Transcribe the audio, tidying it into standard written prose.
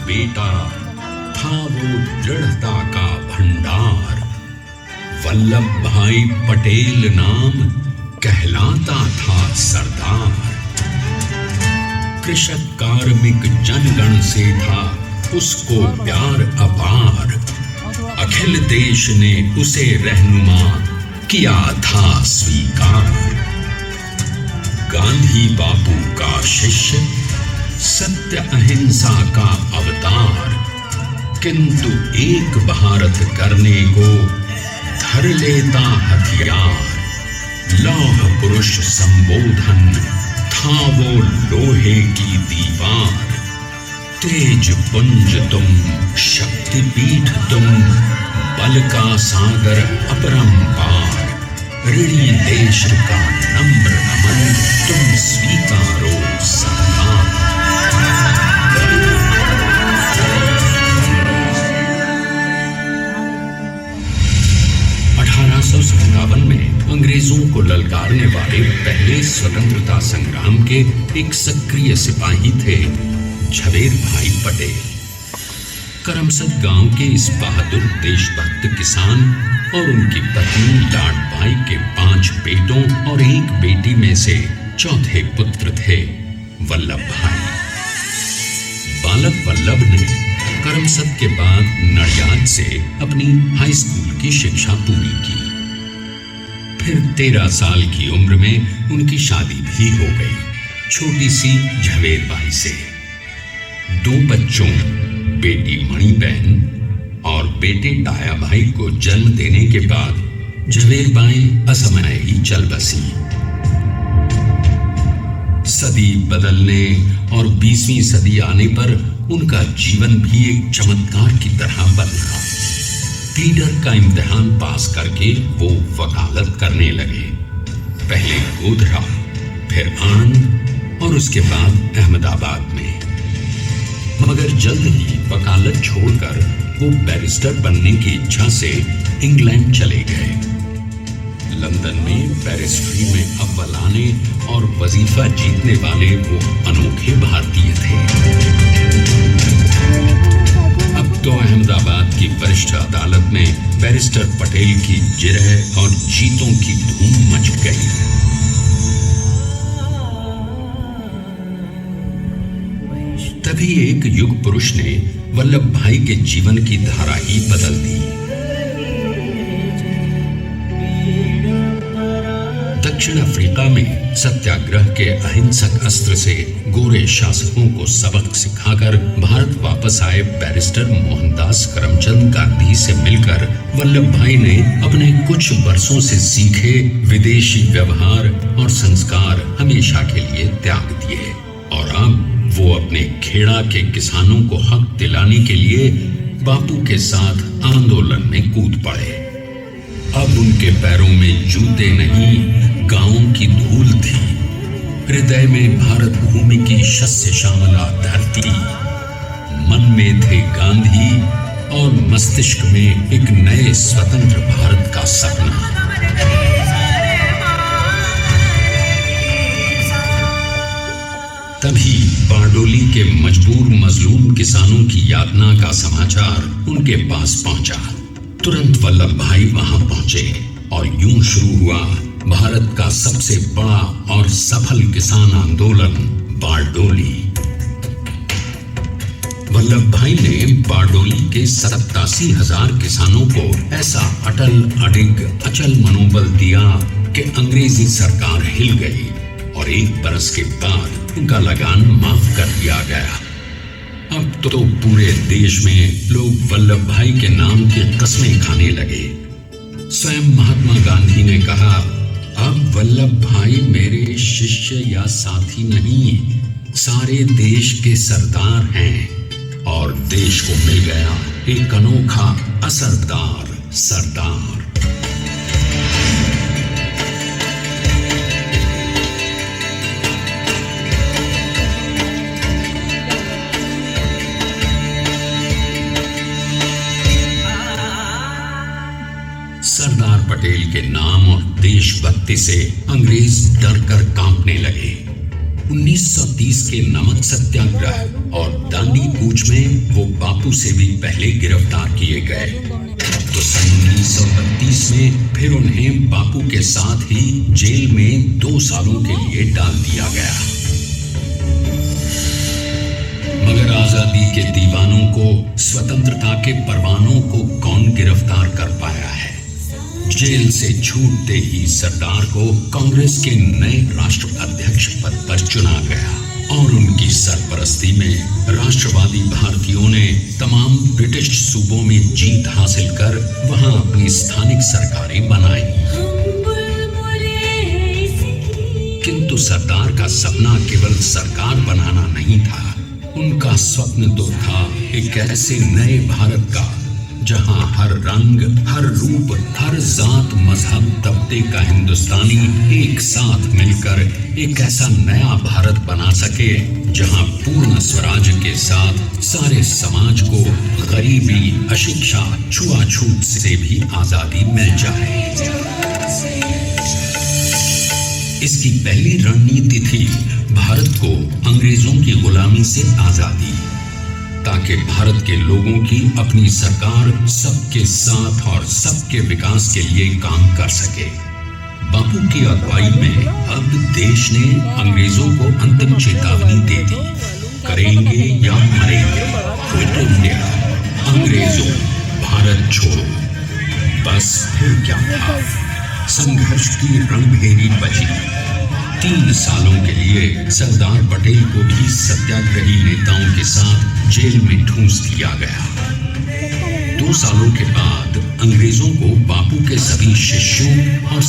बेटा, था वो दृढ़ता का भंडार। वल्लभ भाई पटेल नाम कहलाता था सरदार। कृषक कार्मिक जनगण से था उसको प्यार अपार। अखिल देश ने उसे रहनुमा किया था स्वीकार। गांधी बापू का शिष्य, सत्य अहिंसा का अवतार, किंतु एक भारत करने को धर लेता हथियार। लौह पुरुष संबोधन था वो लोहे की दीवार। तेज पुंज तुम, शक्ति पीठ तुम, बल का सागर अपरंपार। ऋणी देश का नम्र नमन तुम स्वीकारो सम्मान। 1857 में अंग्रेजों को ललकारने वाले पहले स्वतंत्रता संग्राम के एक सक्रिय सिपाही थे झवेर भाई पटेल। करमसद गांव के इस बहादुर देशभक्त किसान और उनकी पत्नी लाडबाई के 5 बेटों और 1 बेटी में से चौथे पुत्र थे वल्लभ भाई। बालक वल्लभ ने करमसद के बाद नडियाद से अपनी हाई स्कूल की शिक्षा पूरी की। फिर 13 साल की उम्र में उनकी शादी भी हो गई छोटी सी झवेर बाई से। 2 बच्चों, बेटी मणिबहन और बेटे डाया भाई को जन्म देने के बाद झवेर बाई असमय ही चल बसी। सदी बदलने और 20वीं सदी आने पर उनका जीवन भी एक चमत्कार की तरह बदला। प्लीडर का इम्तिहान पास करके वो वकालत करने लगे। पहले गोधरा, फिर आणंद और उसके बाद अहमदाबाद में। मगर जल्द ही वकालत छोड़कर वो बैरिस्टर बनने की इच्छा से इंग्लैंड चले गए। लंदन में बैरिस्ट्री में अव्वल आने और वजीफा जीतने वाले वो अनोखे भारतीय थे। अब तो अहमदाबाद की वरिष्ठ अदालत में बैरिस्टर पटेल की जिरह और जीतों की धूम मच गई। तभी एक युग पुरुष ने वल्लभ भाई के जीवन की धारा ही बदल दी। दक्षिण अफ्रीका में सत्याग्रह के अहिंसक अस्त्र से गोरे शासकों को सबक सिखाकर भारत वापस आए बैरिस्टर मोहनदास करमचंद गांधी से मिलकर वल्लभ भाई ने अपने कुछ वर्षों से सीखे विदेशी व्यवहार और संस्कार हमेशा के लिए त्याग दिए और अब वो अपने खेड़ा के किसानों को हक दिलाने के लिए बापू के साथ आंदोलन में कूद पड़े। अब उनके पैरों में जूते नहीं, गांवों की धूल थी। हृदय में भारत भूमि की शस्य श्यामला धरती। मन में थे गांधी और मस्तिष्क में एक नए स्वतंत्र भारत का सपना। तभी बारडोली के मजबूर मजलूम किसानों की यातना का समाचार उनके पास पहुंचा। तुरंत वल्लभ भाई वहां पहुंचे और यूं शुरू हुआ भारत का सबसे बड़ा और सफल किसान आंदोलन बारडोली। वल्लभ भाई ने बारडोली के 87,000 किसानों को ऐसा अटल अडिग अचल मनोबल दिया कि अंग्रेजी सरकार हिल गई और 1 बरस के बाद उनका लगान माफ कर दिया गया। अब तो पूरे देश में लोग वल्लभ भाई के नाम की कस्में खाने लगे। स्वयं महात्मा गांधी ने कहा, अब वल्लभ भाई मेरे शिष्य या साथी नहीं, सारे देश के सरदार हैं और देश को मिल गया एक अनोखा असरदार सरदार। सरदार पटेल के नाम और देशभक्ति से अंग्रेज डर कर कांपने लगे। 1930 के नमक सत्याग्रह और दांडी कूच में वो बापू से भी पहले गिरफ्तार किए गए। तो सन 1932 में फिर उन्हें बापू के साथ ही जेल में 2 सालों के लिए डाल दिया गया। मगर आजादी के दीवानों को, स्वतंत्रता के परवानों को कौन गिरफ्तार कर पाया है? जेल से छूटते ही सरदार को कांग्रेस के नए राष्ट्र अध्यक्ष पद पर चुना गया और उनकी सरपरस्ती में राष्ट्रवादी भारतीयों ने तमाम ब्रिटिश सूबों में जीत हासिल कर वहां अपनी स्थानिक सरकारें बनाई। किंतु सरदार का सपना केवल सरकार बनाना नहीं था। उनका स्वप्न तो था एक ऐसे नए भारत का जहां हर रंग, हर रूप, हर जात, मजहब, तबके का हिंदुस्तानी एक साथ मिलकर एक ऐसा नया भारत बना सके जहां पूर्ण स्वराज के साथ सारे समाज को गरीबी, अशिक्षा, छुआछूत से भी आजादी मिल जाए। इसकी पहली रणनीति थी भारत को अंग्रेजों की गुलामी से आजादी, ताकि भारत के लोगों की अपनी सरकार सबके साथ और सबके विकास के लिए काम कर सके। बापू की अगुवाई में अब देश ने अंग्रेजों को अंतिम चेतावनी दे दी, करेंगे या मरेंगे, क्विट इंडिया, अंग्रेजों भारत छोड़ो। बस फिर क्या था, संघर्ष की रणभेरी बची। 3 सालों के लिए सरदार पटेल को भी सत्याग्रही नेताओं के साथ जेल में ठूंस दिया गया। 2 सालों के बाद अंग्रेजों को बापू के सभी शिष्यों और